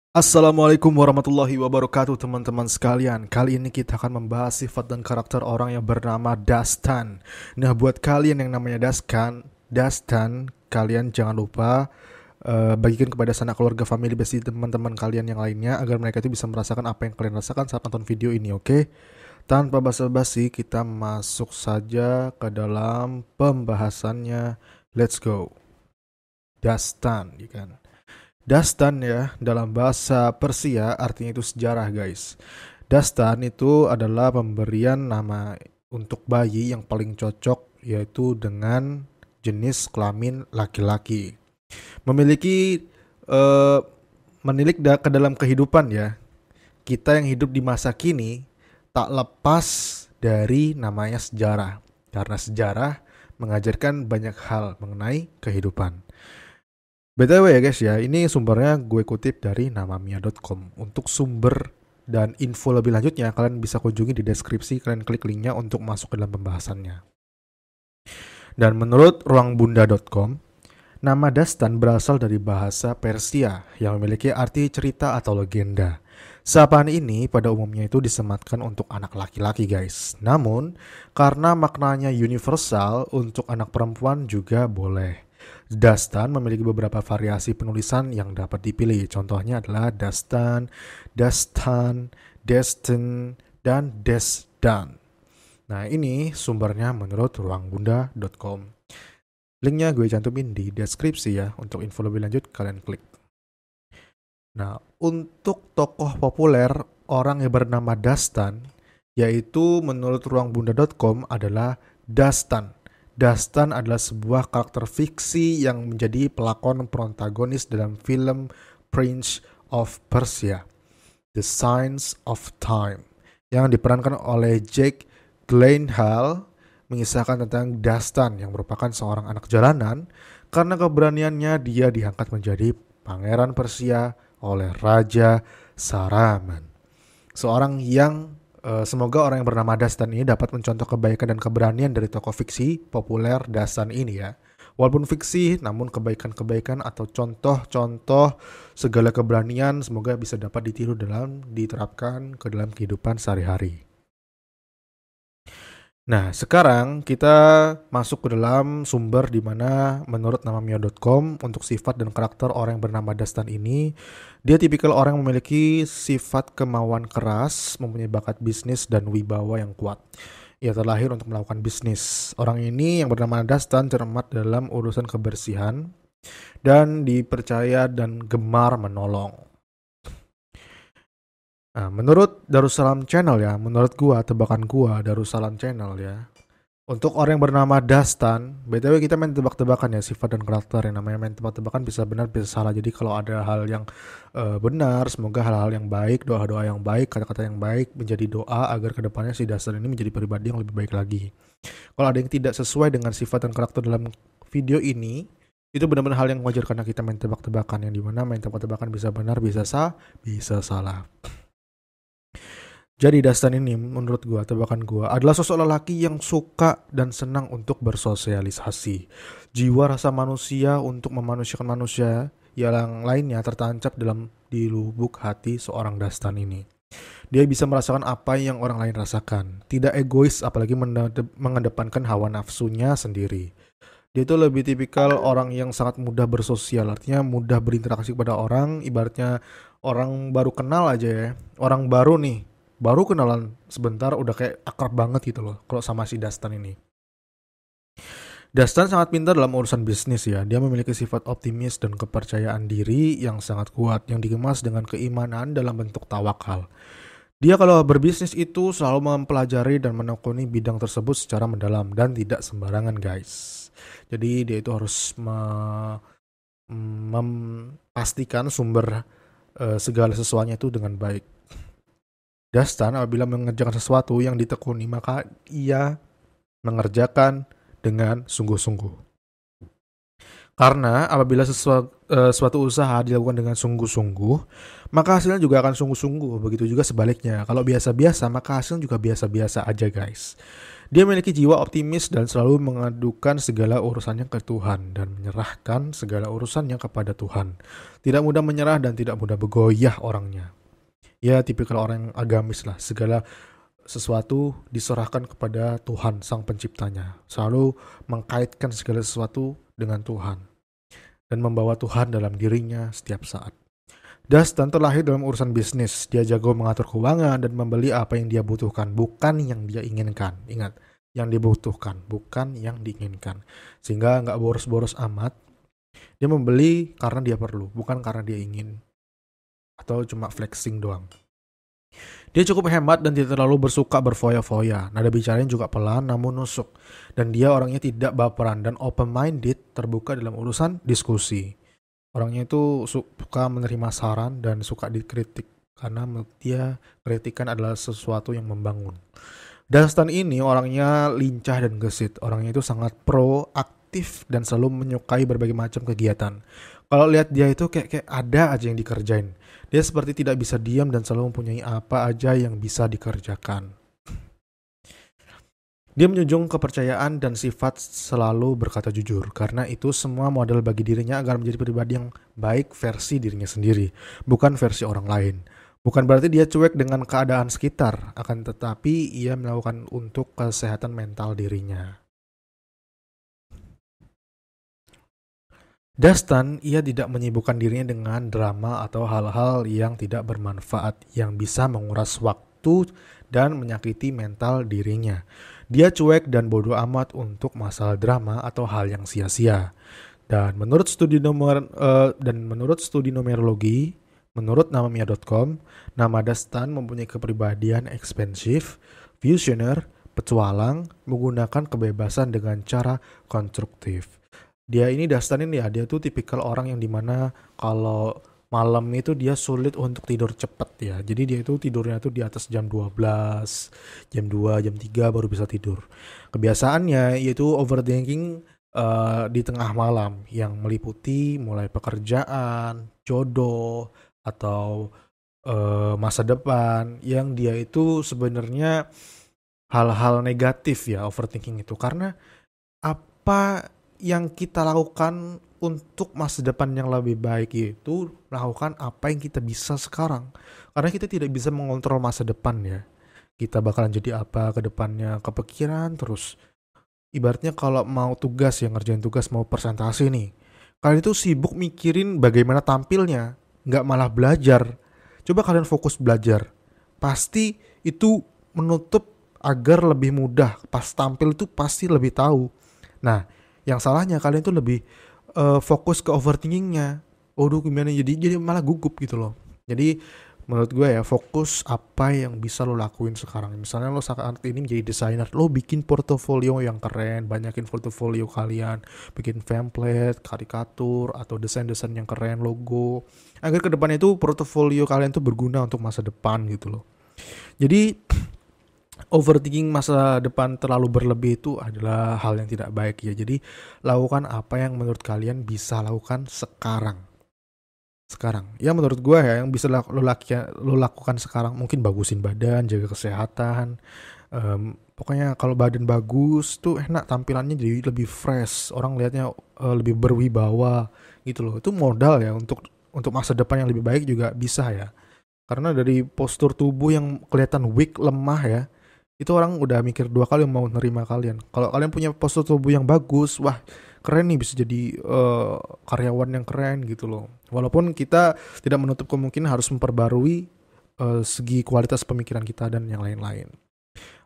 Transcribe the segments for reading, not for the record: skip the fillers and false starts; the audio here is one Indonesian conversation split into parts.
Assalamualaikum warahmatullahi wabarakatuh teman-teman sekalian. Kali ini kita akan membahas sifat dan karakter orang yang bernama Dastan. Nah, buat kalian yang namanya Dastan, kalian jangan lupa bagikan kepada sanak keluarga, family, besti, teman-teman kalian yang lainnya agar mereka itu bisa merasakan apa yang kalian rasakan saat nonton video ini, oke? Tanpa basa-basi, kita masuk saja ke dalam pembahasannya. Let's go. Dastan, ya kan? Dastan ya, dalam bahasa Persia artinya itu sejarah guys. Dastan itu adalah pemberian nama untuk bayi yang paling cocok yaitu dengan jenis kelamin laki-laki. Memiliki eh, menilik ke dalam kehidupan ya. Kita yang hidup di masa kini tak lepas dari namanya sejarah. Karena sejarah mengajarkan banyak hal mengenai kehidupan. BTW ya guys ya, ini sumbernya gue kutip dari namamia.com. Untuk sumber dan info lebih lanjutnya, kalian bisa kunjungi di deskripsi, kalian klik linknya untuk masuk ke dalam pembahasannya. Dan menurut ruangbunda.com, nama Dastan berasal dari bahasa Persia yang memiliki arti cerita atau legenda. Sapaan ini pada umumnya itu disematkan untuk anak laki-laki guys. Namun, karena maknanya universal, untuk anak perempuan juga boleh. Dastan memiliki beberapa variasi penulisan yang dapat dipilih. Contohnya adalah Dastan, Dastan, Destin, dan Desdan. Nah, ini sumbernya menurut ruangbunda.com. Linknya gue cantumin di deskripsi ya. Untuk info lebih lanjut kalian klik. Nah, untuk tokoh populer orang yang bernama Dastan, yaitu menurut ruangbunda.com adalah Dastan. Dastan adalah sebuah karakter fiksi yang menjadi pelakon protagonis dalam film Prince of Persia, The Signs of Time, yang diperankan oleh Jake Gyllenhaal, mengisahkan tentang Dastan yang merupakan seorang anak jalanan. Karena keberaniannya, dia diangkat menjadi pangeran Persia oleh Raja Saraman. Seorang yang semoga orang yang bernama Dastan ini dapat mencontoh kebaikan dan keberanian dari tokoh fiksi populer Dastan ini ya. Walaupun fiksi, namun kebaikan-kebaikan atau contoh-contoh segala keberanian semoga bisa dapat ditiru dalam diterapkan ke dalam kehidupan sehari-hari. Nah, sekarang kita masuk ke dalam sumber di mana menurut namamia.com untuk sifat dan karakter orang yang bernama Dastan ini, dia tipikal orang yang memiliki sifat kemauan keras, mempunyai bakat bisnis dan wibawa yang kuat. Ia terlahir untuk melakukan bisnis. Orang ini yang bernama Dastan cermat dalam urusan kebersihan dan dipercaya dan gemar menolong. Nah, menurut Darussalam Channel ya, menurut tebakan gua Darussalam Channel ya. Untuk orang yang bernama Dastan, BTW kita main tebak-tebakan ya, sifat dan karakter. Yang namanya main tebak-tebakan bisa benar bisa salah. Jadi kalau ada hal yang benar, semoga hal-hal yang baik, doa-doa yang baik, kata-kata yang baik menjadi doa agar kedepannya si Dastan ini menjadi pribadi yang lebih baik lagi. Kalau ada yang tidak sesuai dengan sifat dan karakter dalam video ini, itu benar-benar hal yang wajar karena kita main tebak-tebakan, yang dimana main tebak-tebakan bisa benar, bisa bisa salah. Jadi Dastan ini menurut tebakan adalah sosok lelaki yang suka dan senang untuk bersosialisasi. Jiwa rasa manusia untuk memanusiakan manusia yang lainnya tertancap di lubuk hati seorang Dastan ini. Dia bisa merasakan apa yang orang lain rasakan. Tidak egois apalagi mengedepankan hawa nafsunya sendiri. Dia itu lebih tipikal orang yang sangat mudah bersosial, artinya mudah berinteraksi kepada orang, ibaratnya orang baru kenal aja ya. Orang baru nih, baru kenalan sebentar udah kayak akrab banget gitu loh kalau sama si Dastan ini. Dastan sangat pintar dalam urusan bisnis ya. Dia memiliki sifat optimis dan kepercayaan diri yang sangat kuat yang dikemas dengan keimanan dalam bentuk tawakal. Dia kalau berbisnis itu selalu mempelajari dan menekuni bidang tersebut secara mendalam dan tidak sembarangan guys. Jadi dia itu harus memastikan sumber segala sesuatunya itu dengan baik. Dastan apabila mengerjakan sesuatu yang ditekuni maka ia mengerjakan dengan sungguh-sungguh. Karena apabila suatu usaha dilakukan dengan sungguh-sungguh, maka hasilnya juga akan sungguh-sungguh. Begitu juga sebaliknya. Kalau biasa-biasa, maka hasilnya juga biasa-biasa aja guys. Dia memiliki jiwa optimis dan selalu mengadukan segala urusannya ke Tuhan dan menyerahkan segala urusannya kepada Tuhan. Tidak mudah menyerah dan tidak mudah bergoyah orangnya. Ya, tipikal orang yang agamis lah. Segala sesuatu diserahkan kepada Tuhan sang penciptanya. Selalu mengkaitkan segala sesuatu dengan Tuhan dan membawa Tuhan dalam dirinya setiap saat. Dustin terlahir dalam urusan bisnis. Dia jago mengatur keuangan dan membeli apa yang dia butuhkan, bukan yang dia inginkan. Ingat, yang dibutuhkan, bukan yang diinginkan. Sehingga nggak boros-boros amat. Dia membeli karena dia perlu, bukan karena dia ingin. Atau cuma flexing doang. Dia cukup hemat dan tidak terlalu bersuka berfoya-foya. Nada bicaranya juga pelan namun nusuk. Dan dia orangnya tidak baperan dan open-minded, terbuka dalam urusan diskusi. Orangnya itu suka menerima saran dan suka dikritik. Karena menurut dia kritikan adalah sesuatu yang membangun. Dustin ini orangnya lincah dan gesit. Orangnya itu sangat proaktif dan selalu menyukai berbagai macam kegiatan. Kalau lihat dia itu kayak ada aja yang dikerjain. Dia seperti tidak bisa diam dan selalu mempunyai apa aja yang bisa dikerjakan. Dia menjunjung kepercayaan dan sifat selalu berkata jujur. Karena itu semua modal bagi dirinya agar menjadi pribadi yang baik versi dirinya sendiri. Bukan versi orang lain. Bukan berarti dia cuek dengan keadaan sekitar. Akan tetapi ia melakukan untuk kesehatan mental dirinya. Dustin, ia tidak menyibukkan dirinya dengan drama atau hal-hal yang tidak bermanfaat yang bisa menguras waktu dan menyakiti mental dirinya. Dia cuek dan bodoh amat untuk masalah drama atau hal yang sia-sia. Dan menurut studi numerologi, menurut namamia.com, nama Dustin mempunyai kepribadian ekspansif, visioner, petualang, menggunakan kebebasan dengan cara konstruktif. Dustin ini ya, dia tuh tipikal orang yang dimana kalau malam itu dia sulit untuk tidur cepat ya. Jadi dia itu tidurnya tuh di atas jam 12, jam 2, jam 3 baru bisa tidur. Kebiasaannya yaitu overthinking di tengah malam yang meliputi mulai pekerjaan, jodoh, atau masa depan yang dia itu sebenarnya hal-hal negatif ya overthinking itu. Karena apa yang kita lakukan untuk masa depan yang lebih baik itu melakukan apa yang kita bisa sekarang. Karena kita tidak bisa mengontrol masa depan ya. Kita bakalan jadi apa ke depannya, kepikiran terus. Ibaratnya kalau mau tugas ya, ngerjain tugas, mau presentasi nih. Kalian itu sibuk mikirin bagaimana tampilnya, nggak malah belajar. Coba kalian fokus belajar. Pasti itu menutup agar lebih mudah. Pas tampil itu pasti lebih tahu. Nah, yang salahnya kalian tuh lebih fokus ke overthinkingnya. Waduh gimana jadi malah gugup gitu loh. Jadi menurut gue ya, fokus apa yang bisa lo lakuin sekarang. Misalnya lo saat ini menjadi desainer, lo bikin portofolio yang keren, banyakin portofolio kalian, bikin template, karikatur atau desain-desain yang keren, logo, agar kedepannya itu portofolio kalian tuh berguna untuk masa depan gitu loh. Jadi overthinking masa depan terlalu berlebih itu adalah hal yang tidak baik ya. Jadi lakukan apa yang menurut kalian bisa lakukan sekarang. Ya menurut gue ya, yang bisa lo lakukan sekarang mungkin bagusin badan, jaga kesehatan. Pokoknya kalau badan bagus tuh enak, tampilannya jadi lebih fresh. Orang lihatnya lebih berwibawa gitu loh. Itu modal ya untuk masa depan yang lebih baik juga bisa ya. Karena dari postur tubuh yang kelihatan weak, lemah ya, itu orang udah mikir 2 kali mau nerima kalian. Kalau kalian punya postur tubuh yang bagus, wah keren nih, bisa jadi karyawan yang keren gitu loh. Walaupun kita tidak menutup kemungkinan harus memperbarui segi kualitas pemikiran kita dan yang lain-lain.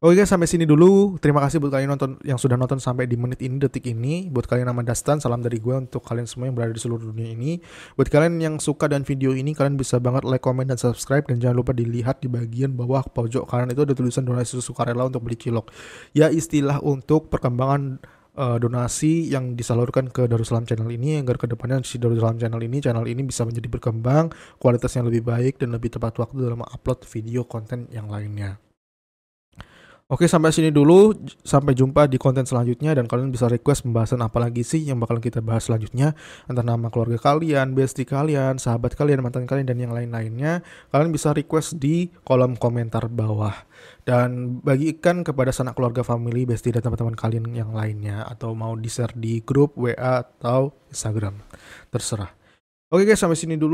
Oke guys, sampai sini dulu. Terima kasih buat kalian yang sudah nonton sampai di menit ini, detik ini. Buat kalian nama Dustin, salam dari gue untuk kalian semua yang berada di seluruh dunia ini. Buat kalian yang suka dan video ini, kalian bisa banget like, comment, dan subscribe. Dan jangan lupa dilihat di bagian bawah pojok kanan itu ada tulisan donasi sukarela untuk beli cilok. Ya, istilah untuk perkembangan donasi yang disalurkan ke Darussalam Channel ini, agar kedepannya si Darussalam Channel ini bisa menjadi berkembang, kualitasnya lebih baik dan lebih tepat waktu dalam upload video konten yang lainnya. Oke, sampai sini dulu. Sampai jumpa di konten selanjutnya dan kalian bisa request pembahasan apa lagi sih yang bakal kita bahas selanjutnya. Entah nama keluarga kalian, bestie kalian, sahabat kalian, mantan kalian, dan yang lain-lainnya. Kalian bisa request di kolom komentar bawah. Dan bagikan kepada sanak keluarga, family, bestie, dan teman-teman kalian yang lainnya. Atau mau di-share di grup, WA, atau Instagram. Terserah. Oke guys, sampai sini dulu.